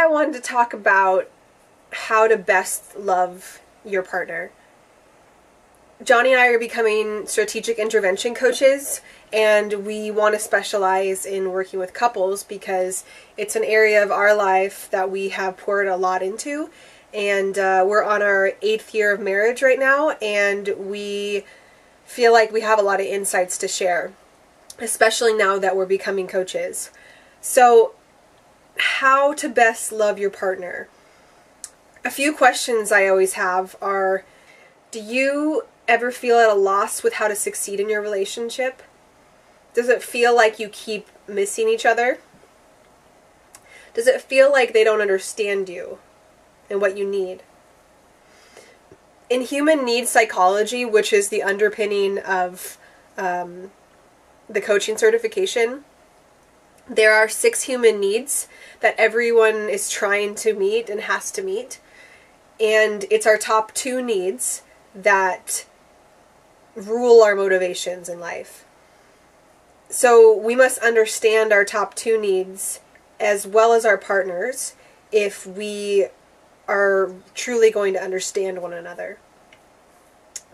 I wanted to talk about how to best love your partner. Johnny and I are becoming strategic intervention coaches, and we want to specialize in working with couples because it's an area of our life that we have poured a lot into. And we're on our 8th year of marriage right now, and we feel like we have a lot of insights to share, especially now that we're becoming coaches. So, how to best love your partner? A few questions I always have are, do you ever feel at a loss with how to succeed in your relationship? Does it feel like you keep missing each other? Does it feel like they don't understand you and what you need? In human needs psychology, which is the underpinning of the coaching certification, there are 6 human needs that everyone is trying to meet and has to meet. And it's our top 2 needs that rule our motivations in life. So we must understand our top 2 needs as well as our partners if we are truly going to understand one another.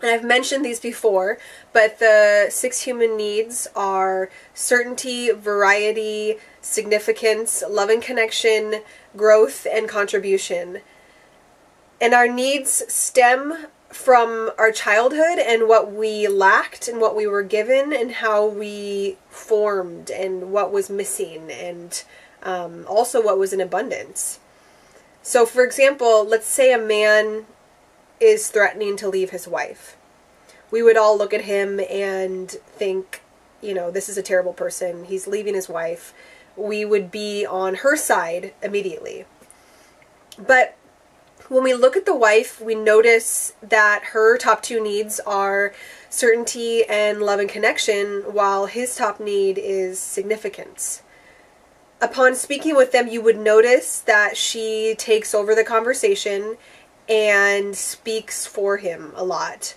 And I've mentioned these before, but the 6 human needs are certainty, variety, significance, love and connection, growth, and contribution. And our needs stem from our childhood and what we lacked and what we were given and how we formed and what was missing and also what was in abundance. So for example, let's say a man is threatening to leave his wife. We would all look at him and think, you know, this is a terrible person. He's leaving his wife. We would be on her side immediately. But when we look at the wife, we notice that her top 2 needs are certainty and love and connection, while his top need is significance. Upon speaking with them, you would notice that she takes over the conversation and speaks for him a lot.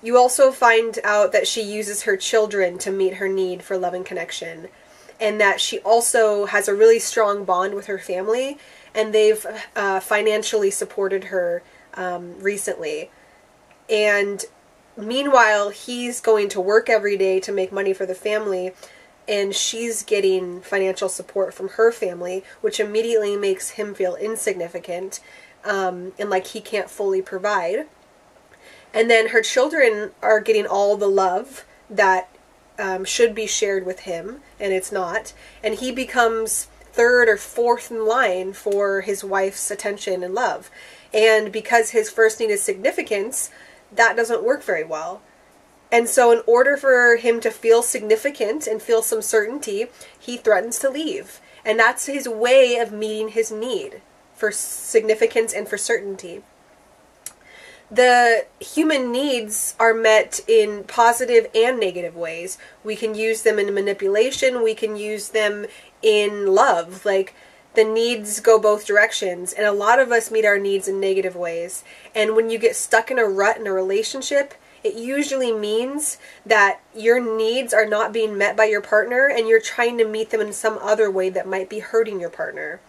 You also find out that she uses her children to meet her need for love and connection, and that she also has a really strong bond with her family, and they've financially supported her recently. And meanwhile, he's going to work every day to make money for the family, and she's getting financial support from her family, which immediately makes him feel insignificant and like he can't fully provide. And then her children are getting all the love that should be shared with him, and it's not. And he becomes 3rd or 4th in line for his wife's attention and love. And because his first need is significance, that doesn't work very well. And so in order for him to feel significant and feel some certainty, he threatens to leave. And that's his way of meeting his need for significance and for certainty. The human needs are met in positive and negative ways. We can use them in manipulation. We can use them in love. Like, the needs go both directions. And a lot of us meet our needs in negative ways. And when you get stuck in a rut in a relationship, it usually means that your needs are not being met by your partner and you're trying to meet them in some other way that might be hurting your partner.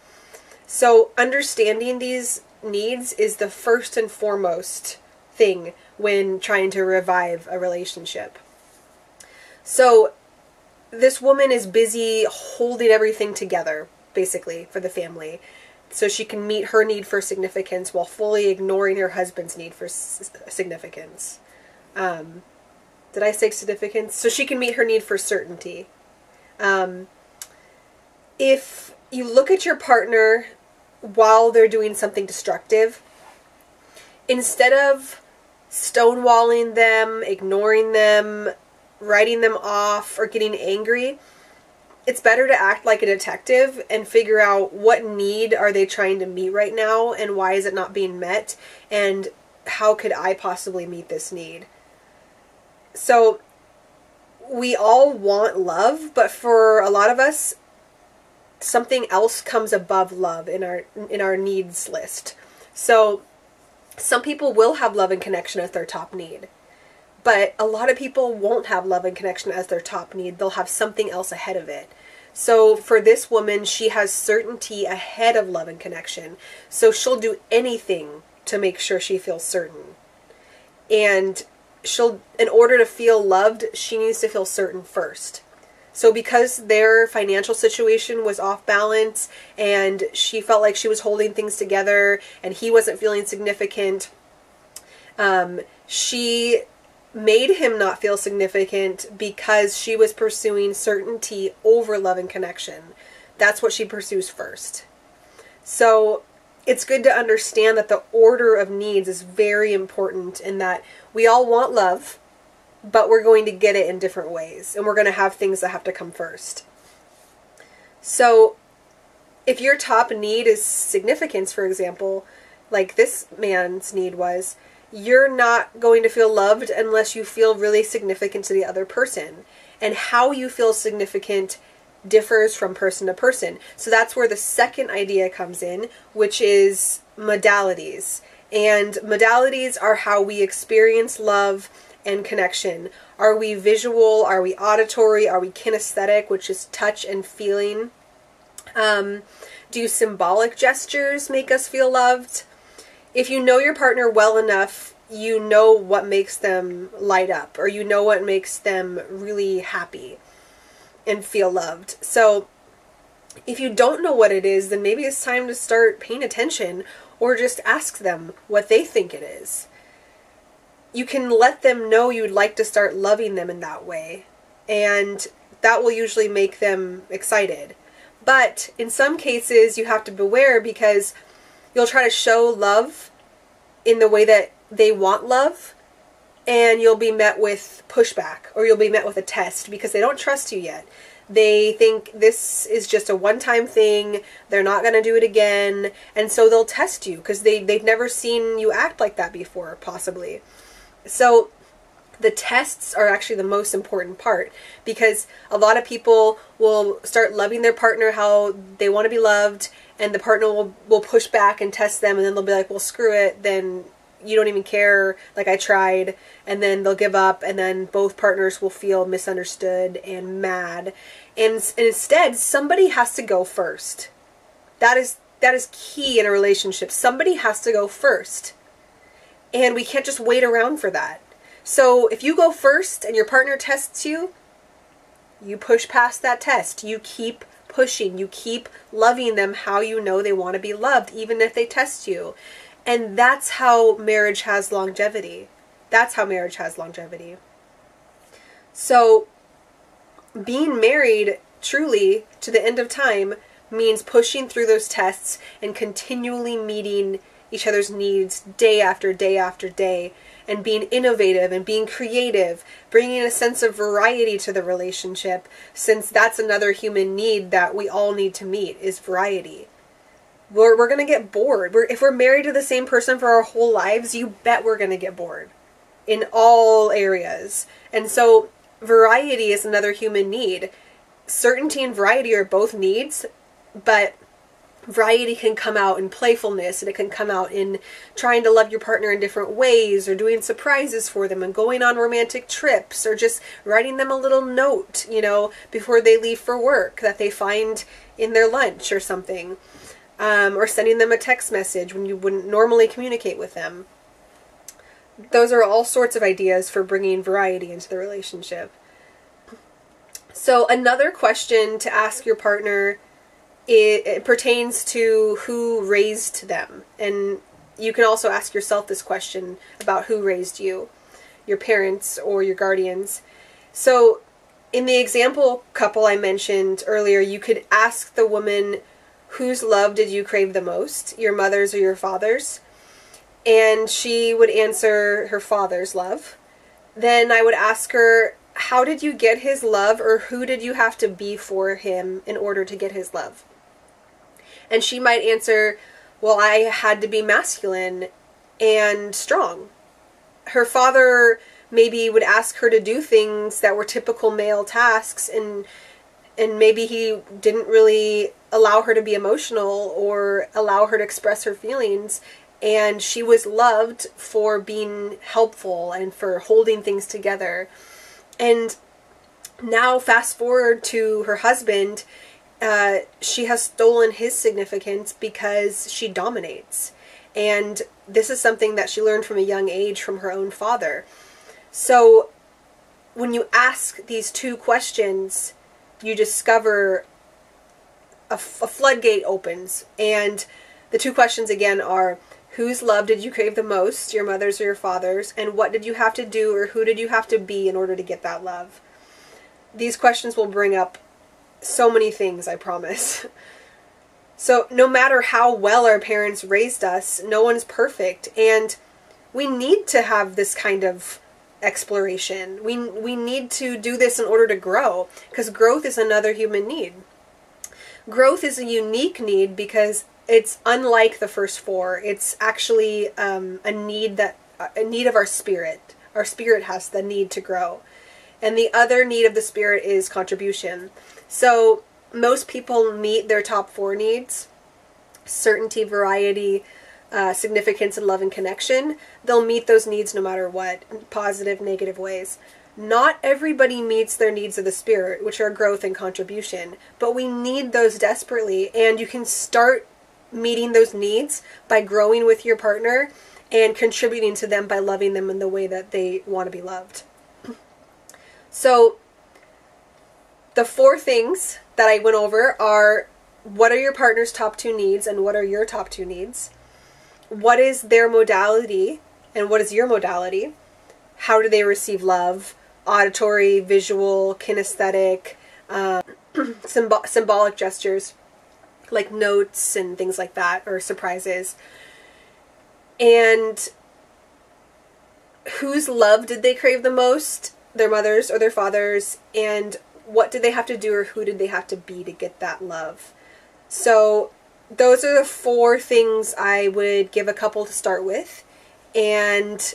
So understanding these needs is the first and foremost thing when trying to revive a relationship. So this woman is busy holding everything together, basically, for the family, so she can meet her need for significance while fully ignoring her husband's need for significance. Did I say significance? So she can meet her need for certainty. If you look at your partner while they're doing something destructive, instead of stonewalling them, ignoring them, writing them off, or getting angry, it's better to act like a detective and figure out what need are they trying to meet right now and why is it not being met and how could I possibly meet this need. So we all want love, but for a lot of us, something else comes above love in our needs list. So some people will have love and connection as their top need, but a lot of people won't have love and connection as their top need. They'll have something else ahead of it. So for this woman, she has certainty ahead of love and connection. So she'll do anything to make sure she feels certain. And in order to feel loved, she needs to feel certain first. So because their financial situation was off balance and she felt like she was holding things together and he wasn't feeling significant, she made him not feel significant because she was pursuing certainty over love and connection. That's what she pursues first. So it's good to understand that the order of needs is very important, in that we all want love, but we're going to get it in different ways, and we're going to have things that have to come first. So if your top need is significance, for example, like this man's need was, you're not going to feel loved unless you feel really significant to the other person. And how you feel significant differs from person to person. So that's where the second idea comes in, which is modalities. And modalities are how we experience love and connection. Are we visual? Are we auditory? Are we kinesthetic, which is touch and feeling? Do symbolic gestures make us feel loved? If you know your partner well enough, you know what makes them light up, or you know what makes them really happy and feel loved. So if you don't know what it is, then maybe it's time to start paying attention, or just ask them what they think it is. You can let them know you'd like to start loving them in that way, and that will usually make them excited. But in some cases, you have to beware, because you'll try to show love in the way that they want love, and you'll be met with pushback, or you'll be met with a test, because they don't trust you yet. They think this is just a one-time thing, they're not going to do it again, and so they'll test you, because they've never seen you act like that before, possibly. So the tests are actually the most important part, because a lot of people will start loving their partner how they want to be loved, and the partner will push back and test them, and then they'll be like, well, screw it, then you don't even care, like I tried, and then they'll give up, and then both partners will feel misunderstood and mad. And instead, somebody has to go first. That is key in a relationship. Somebody has to go first. And we can't just wait around for that. So if you go first and your partner tests you, you push past that test. You keep pushing. You keep loving them how you know they want to be loved, even if they test you. And that's how marriage has longevity. That's how marriage has longevity. So being married truly to the end of time means pushing through those tests and continually meeting each other's needs day after day after day, and being innovative and being creative, bringing a sense of variety to the relationship, since that's another human need that we all need to meet, is variety. We're going to get bored. If we're married to the same person for our whole lives, you bet we're going to get bored in all areas. And so variety is another human need. Certainty and variety are both needs, but variety can come out in playfulness, and it can come out in trying to love your partner in different ways, or doing surprises for them, and going on romantic trips, or just writing them a little note, before they leave for work that they find in their lunch or something. Or sending them a text message when you wouldn't normally communicate with them. Those are all sorts of ideas for bringing variety into the relationship. So another question to ask your partner, it pertains to who raised them. And you can also ask yourself this question about who raised you, your parents or your guardians. So in the example couple I mentioned earlier, you could ask the woman, whose love did you crave the most, your mother's or your father's? And she would answer her father's love. Then I would ask her, how did you get his love, or who did you have to be for him in order to get his love? And she might answer, well, I had to be masculine and strong. Her father maybe would ask her to do things that were typical male tasks, and maybe he didn't really allow her to be emotional or allow her to express her feelings, and she was loved for being helpful and for holding things together. And now fast forward to her husband, she has stolen his significance because she dominates. And this is something that she learned from a young age from her own father. So when you ask these two questions, you discover a floodgate opens. And the two questions again are, whose love did you crave the most, your mother's or your father's? And what did you have to do or who did you have to be in order to get that love? These questions will bring up so many things, I promise. So no matter how well our parents raised us, no one's perfect. And we need to have this kind of exploration. We need to do this in order to grow, because growth is another human need. Growth is a unique need because it's unlike the first four. It's actually a need of our spirit. Our spirit has the need to grow. And the other need of the spirit is contribution. So most people meet their top four needs: certainty, variety, significance, and love and connection. They'll meet those needs no matter what, in positive, negative ways. Not everybody meets their needs of the spirit, which are growth and contribution, but we need those desperately, and you can start meeting those needs by growing with your partner and contributing to them by loving them in the way that they want to be loved. So the four things that I went over are: what are your partner's top two needs and what are your top two needs? What is their modality and what is your modality? How do they receive love? Auditory, visual, kinesthetic, symbolic gestures like notes and things like that, or surprises. And whose love did they crave the most? Their mother's or their father's? And what did they have to do or who did they have to be to get that love? So those are the four things I would give a couple to start with. And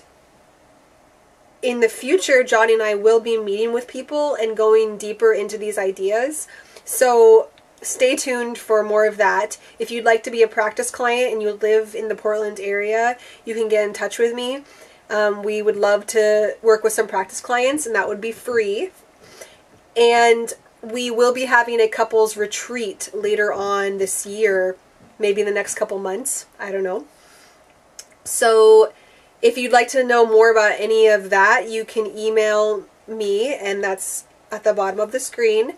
in the future, Johnny and I will be meeting with people and going deeper into these ideas. So stay tuned for more of that. If you'd like to be a practice client and you live in the Portland area, you can get in touch with me. We would love to work with some practice clients, and that would be free. And we will be having a couples retreat later on this year, maybe in the next couple months. I don't know. So if you'd like to know more about any of that, you can email me, and that's at the bottom of the screen.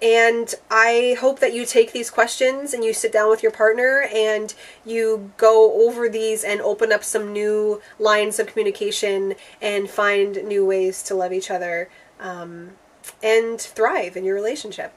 And I hope that you take these questions and you sit down with your partner and you go over these and open up some new lines of communication and find new ways to love each other and thrive in your relationship.